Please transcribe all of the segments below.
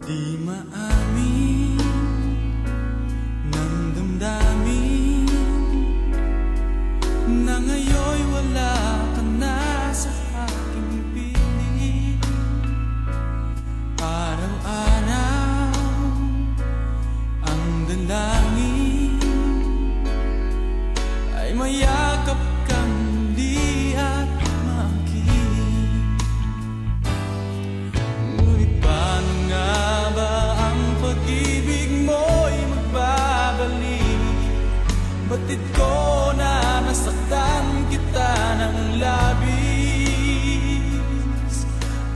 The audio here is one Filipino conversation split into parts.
Di maamin ng damdamin na ngayon'y wala ka na sa aking piling. Araw-araw ang dalangin ay mayakap kang muli at makinig. Ngunit paano nga ba ang pag-ibig mo'y magbabalik? Batid ko na nasaktan kita ng labis,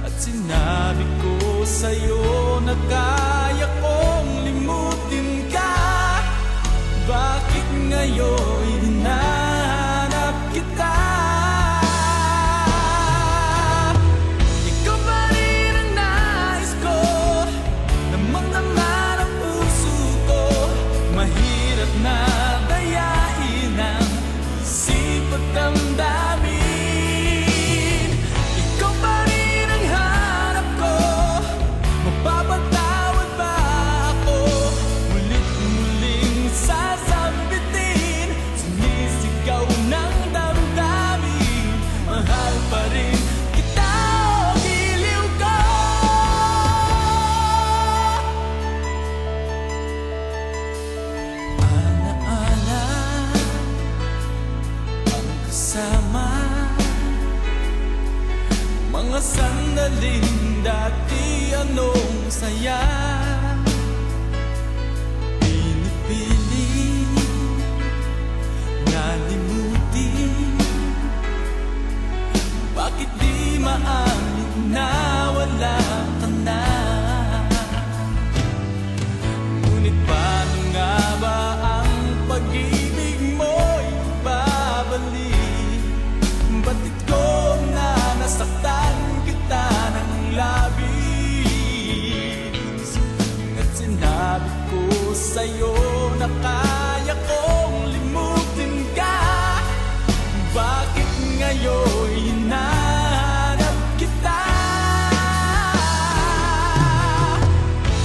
at sinabi ko sa'yo na kaya kong limutin ka. Bakit ngayon hinahanap kita? Ikaw pa rin ang nais ko, damang-dama ng puso ko. Mahirap na dayain ang isip at damdamin. Ikaw pa rin ang hanap ko, mapapatawad ba ako? Mulit-muling sasambitin, sumisigaw ng damdamin. Mahal pa rin kita, o giliw ko. Alaala ang kasama, mga sandaling dati anong saya. Pinipili na limutin, bakit di maamin na wala ka na? Ngunit paano nga ba ang pag-ibig mo'y babalik? Batid ko na nasaktan kita ng labis, at sinabi ko sa'yo na kaya kong limutin ka. Bakit ngayon hinahanap kita?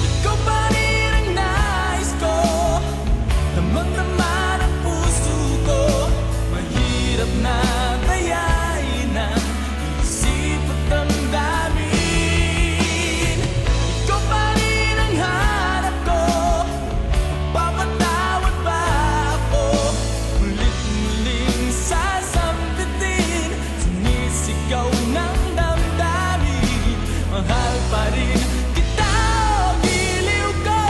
Ikaw pa rin ang nais ko, damang-dama ng puso ko. Mahirap na dayain ang isip at damdamin. Ikaw pa rin ang hanap ko, mapapatawad ba ako? Mulit-muling sasambitin, sumisigaw ng damdamin. Mahal pa rin kita, o giliw ko.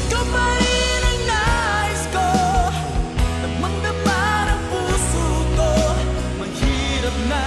Ikaw pa rin ang nais ko, damang-dama ng puso ko. Mahirap na